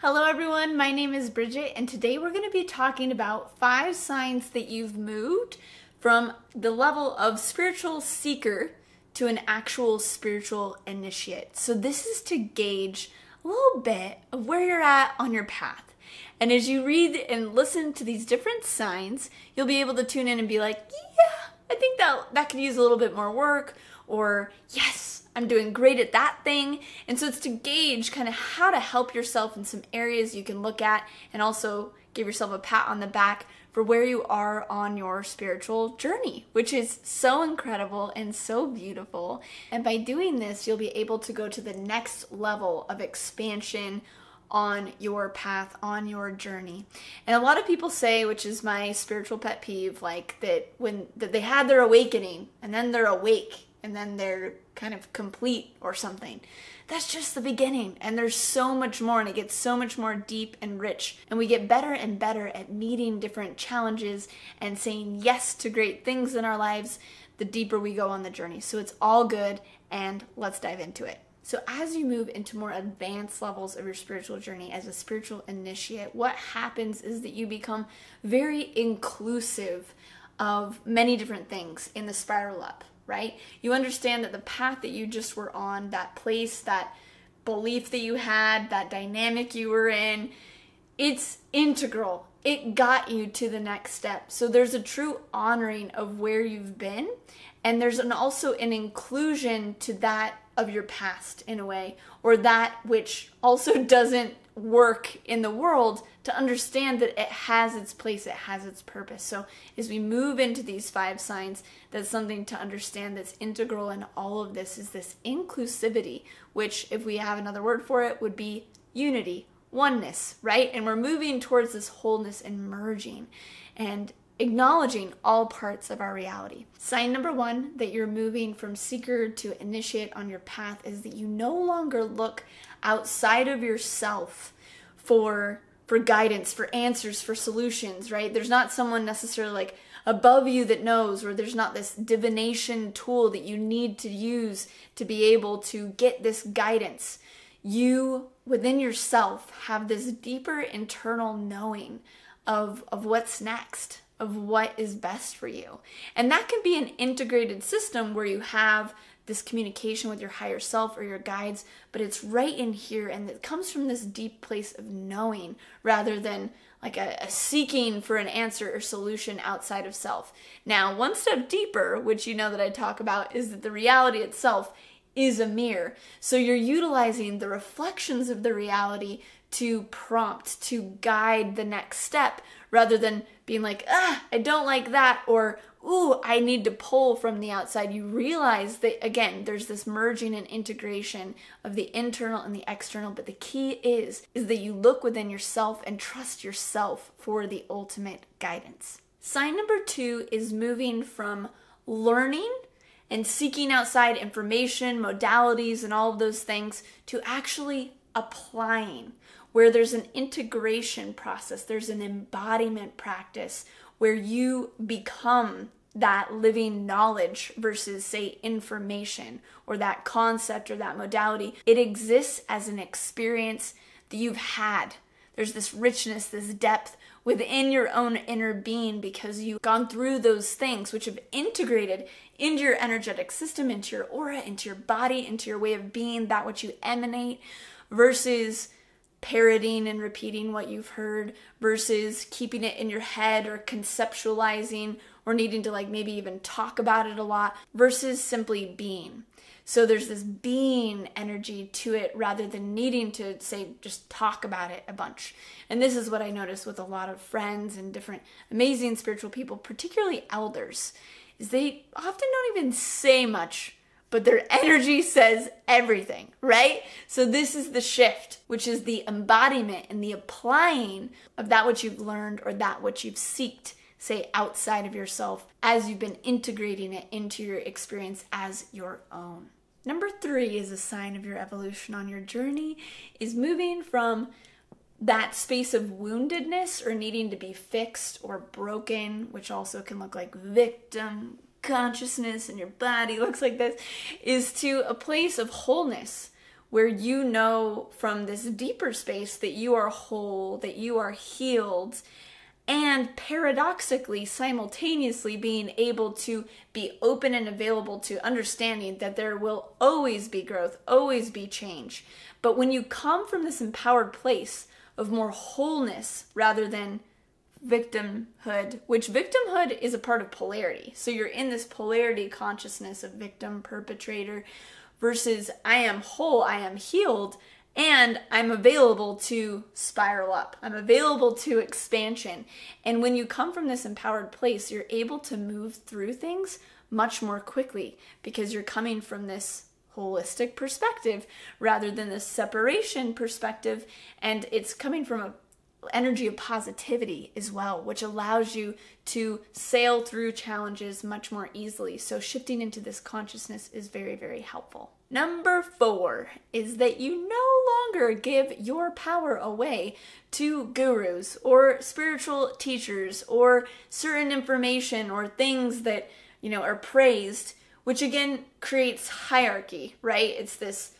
Hello everyone, my name is Bridget and today we're going to be talking about 5 signs that you've moved from the level of spiritual seeker to an actual spiritual initiate. So this is to gauge a little bit of where you're at on your path. And as you read and listen to these different signs, you'll be able to tune in and be like, yeah, I think that could use a little bit more work, or yes, I'm doing great at that thing. And so it's to gauge kind of how to help yourself in some areas you can look at and also give yourself a pat on the back for where you are on your spiritual journey, which is so incredible and so beautiful. And by doing this, you'll be able to go to the next level of expansion on your path, on your journey. And a lot of people say, which is my spiritual pet peeve, like that they had their awakening and then they're awake and then they're kind of complete or something. That's just the beginning, and there's so much more, and it gets so much more deep and rich, and we get better and better at meeting different challenges and saying yes to great things in our lives the deeper we go on the journey. So it's all good, and let's dive into it. So as you move into more advanced levels of your spiritual journey as a spiritual initiate, what happens is that you become very inclusive of many different things in the spiral up. Right? You understand that the path that you just were on, that place, that belief that you had, that dynamic you were in, it's integral. It got you to the next step. So there's a true honoring of where you've been, and there's also an inclusion to that of your past in a way, or that which also doesn't work in the world, to understand that it has its place, it has its purpose. So as we move into these 5 signs, that's something to understand that's integral in all of this, is this inclusivity, which, if we have another word for it, would be unity, oneness, right? And we're moving towards this wholeness and merging and acknowledging all parts of our reality. Sign number 1 that you're moving from seeker to initiate on your path is that you no longer look outside of yourself for guidance, for answers, for solutions, right? There's not someone necessarily like above you that knows, or there's not this divination tool that you need to use to be able to get this guidance. You, within yourself, have this deeper internal knowing of what's next, of what is best for you. And that can be an integrated system where you have this communication with your higher self or your guides, but it's right in here, and it comes from this deep place of knowing rather than like a seeking for an answer or solution outside of self. Now, one step deeper, which you know that I talk about, is that the reality itself is a mirror. So you're utilizing the reflections of the reality to prompt, to guide the next step, rather than being like, I don't like that, or, ooh, I need to pull from the outside. You realize that, again, there's this merging and integration of the internal and the external, but the key is that you look within yourself and trust yourself for the ultimate guidance. Sign number 2 is moving from learning and seeking outside information, modalities, and all of those things to actually applying, where there's an integration process, there's an embodiment practice where you become that living knowledge versus, say, information, or that concept or that modality. It exists as an experience that you've had. There's this richness, this depth within your own inner being because you've gone through those things which have integrated into your energetic system, into your aura, into your body, into your way of being, that which you emanate, versus parroting and repeating what you've heard, versus keeping it in your head or conceptualizing or needing to like maybe even talk about it a lot, versus simply being. So there's this being energy to it rather than needing to, say, just talk about it a bunch. And this is what I notice with a lot of friends and different amazing spiritual people, particularly elders, is they often don't even say much, but their energy says everything, right? So this is the shift, which is the embodiment and the applying of that which you've learned or that which you've seeked, say, outside of yourself, as you've been integrating it into your experience as your own. Number 3 is a sign of your evolution on your journey, is moving from that space of woundedness or needing to be fixed or broken, which also can look like victim consciousness and your body looks like this, is to a place of wholeness where you know from this deeper space that you are whole, that you are healed, and paradoxically, simultaneously being able to be open and available to understanding that there will always be growth, always be change. But when you come from this empowered place of more wholeness rather than victimhood, which victimhood is a part of polarity. So you're in this polarity consciousness of victim, perpetrator, versus I am whole, I am healed, and I'm available to spiral up. I'm available to expansion. And when you come from this empowered place, you're able to move through things much more quickly because you're coming from this holistic perspective rather than this separation perspective. And it's coming from a energy of positivity as well, which allows you to sail through challenges much more easily. So shifting into this consciousness is very, very helpful. Number 4 is that you no longer give your power away to gurus or spiritual teachers or certain information or things that, are praised, which again creates hierarchy, right? It's this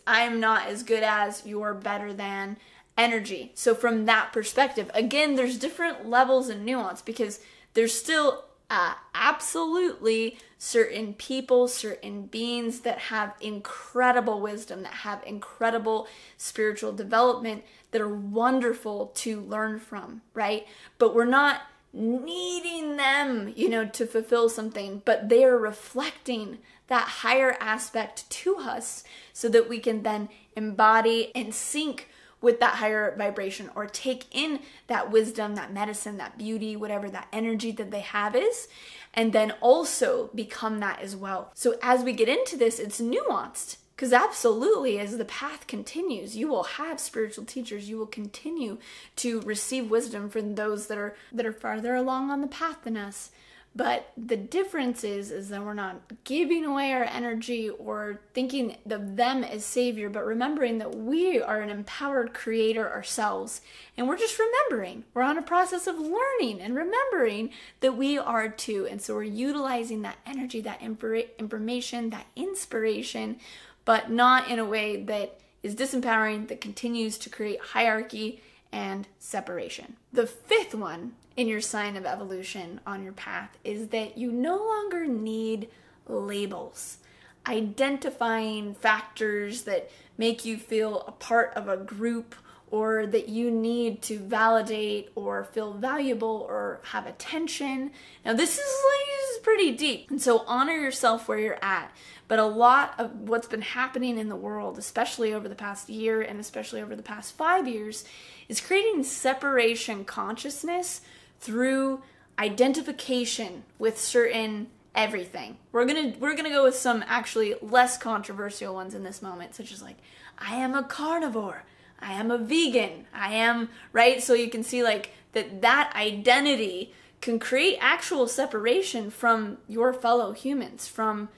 I'm not as good as, you're better than energy. So from that perspective, again, there's different levels and nuance because there's still absolutely certain people, certain beings that have incredible wisdom, that have incredible spiritual development, that are wonderful to learn from, right? But we're not needing them, to fulfill something, but they are reflecting that higher aspect to us so that we can then embody and sync with that higher vibration or take in that wisdom, that medicine, that beauty, whatever that energy that they have is, and then also become that as well. So as we get into this, it's nuanced because absolutely as the path continues, you will have spiritual teachers, you will continue to receive wisdom from those that are farther along on the path than us. But the difference is that we're not giving away our energy or thinking of them as savior, but remembering that we are an empowered creator ourselves. And we're just remembering. We're on a process of learning and remembering that we are too. And so we're utilizing that energy, that information, that inspiration, but not in a way that is disempowering, that continues to create hierarchy and separation. The 5th one in your sign of evolution on your path is that you no longer need labels, identifying factors that make you feel a part of a group or that you need to validate or feel valuable or have attention. Now this is pretty deep, and so honor yourself where you're at. But a lot of what's been happening in the world, especially over the past year and especially over the past 5 years, is creating separation consciousness through identification with certain everything. We're gonna go with some actually less controversial ones in this moment, such as like, I am a carnivore, I am a vegan, I am, right? So you can see like that identity can create actual separation from your fellow humans, from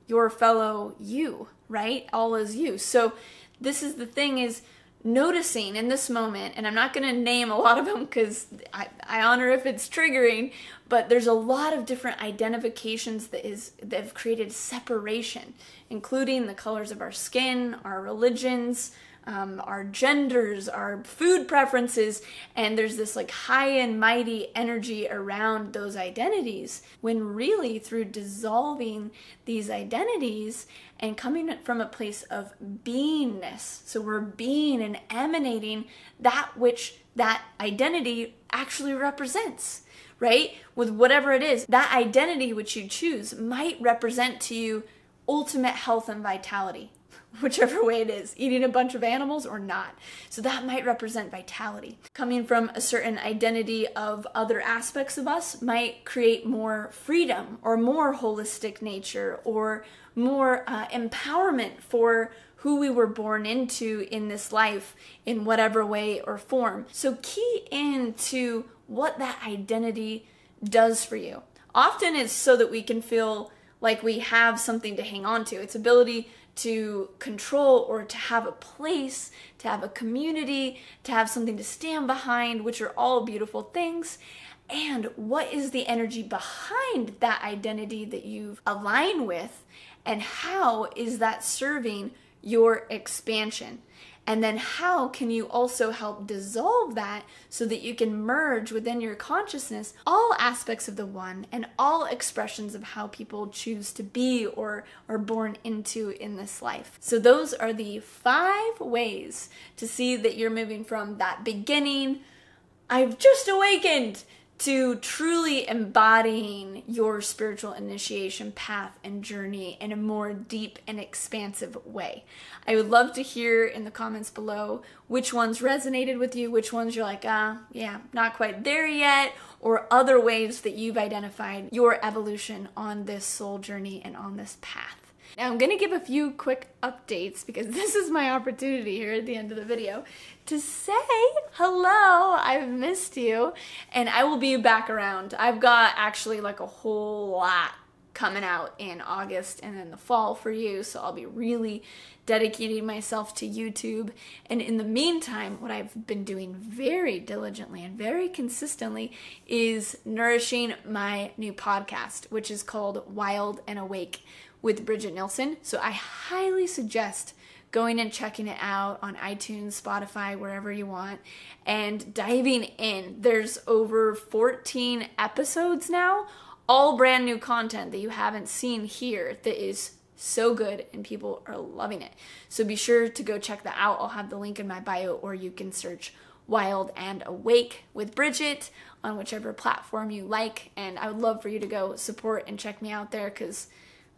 your fellow you, right? All is you. So this is the thing, is noticing in this moment, and I'm not going to name a lot of them because I honor if it's triggering, but there's a lot of different identifications that have created separation, including the colors of our skin, our religions, our genders, our food preferences, and there's this like high and mighty energy around those identities, when really through dissolving these identities and coming from a place of beingness, so we're being and emanating that which that identity actually represents, right? With whatever it is, that identity which you choose might represent to you ultimate health and vitality, whichever way it is, eating a bunch of animals or not. So that might represent vitality. Coming from a certain identity of other aspects of us might create more freedom or more holistic nature or more empowerment for who we were born into in this life in whatever way or form. So key into what that identity does for you. Often it's so that we can feel like we have something to hang on to. Its ability to control or to have a place, to have a community, to have something to stand behind, which are all beautiful things. And what is the energy behind that identity that you've aligned with, and how is that serving your expansion? And then how can you also help dissolve that so that you can merge within your consciousness all aspects of the one and all expressions of how people choose to be or are born into in this life. So those are the 5 ways to see that you're moving from that beginning, I've just awakened, to truly embodying your spiritual initiation path and journey in a more deep and expansive way. I would love to hear in the comments below which ones resonated with you, which ones you're like, yeah, not quite there yet, or other ways that you've identified your evolution on this soul journey and on this path. Now I'm going to give a few quick updates because this is my opportunity here at the end of the video to say hello, I've missed you, and I will be back around. I've got actually like a whole lot coming out in August and in the fall for you, so I'll be really dedicating myself to YouTube. And in the meantime, what I've been doing very diligently and very consistently is nourishing my new podcast, which is called Wild and Awake with Bridget Nielsen. So I highly suggest going and checking it out on iTunes, Spotify, wherever you want, and diving in. There's over 14 episodes now, all brand new content that you haven't seen here that is so good and people are loving it. So be sure to go check that out. I'll have the link in my bio, or you can search Wild and Awake with Bridget on whichever platform you like. And I would love for you to go support and check me out there because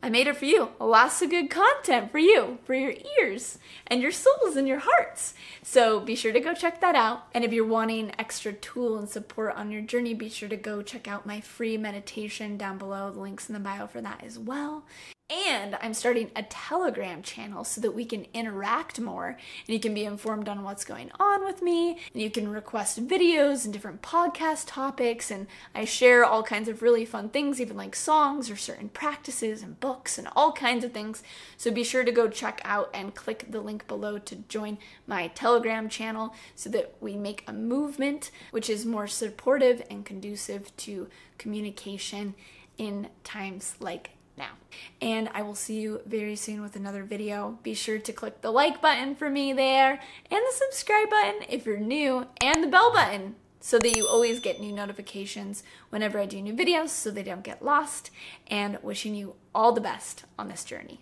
I made it for you. Lots of good content for you, for your ears and your souls and your hearts. So be sure to go check that out. And if you're wanting extra tool and support on your journey, be sure to go check out my free meditation down below. The link's in the bio for that as well. And I'm starting a Telegram channel so that we can interact more and you can be informed on what's going on with me, and you can request videos and different podcast topics, and I share all kinds of really fun things, even like songs or certain practices and books and all kinds of things. So be sure to go check out and click the link below to join my Telegram channel so that we make a movement which is more supportive and conducive to communication in times like now. And I will see you very soon with another video. Be sure to click the like button for me there, and the subscribe button if you're new, and the bell button so that you always get new notifications whenever I do new videos so they don't get lost. And wishing you all the best on this journey.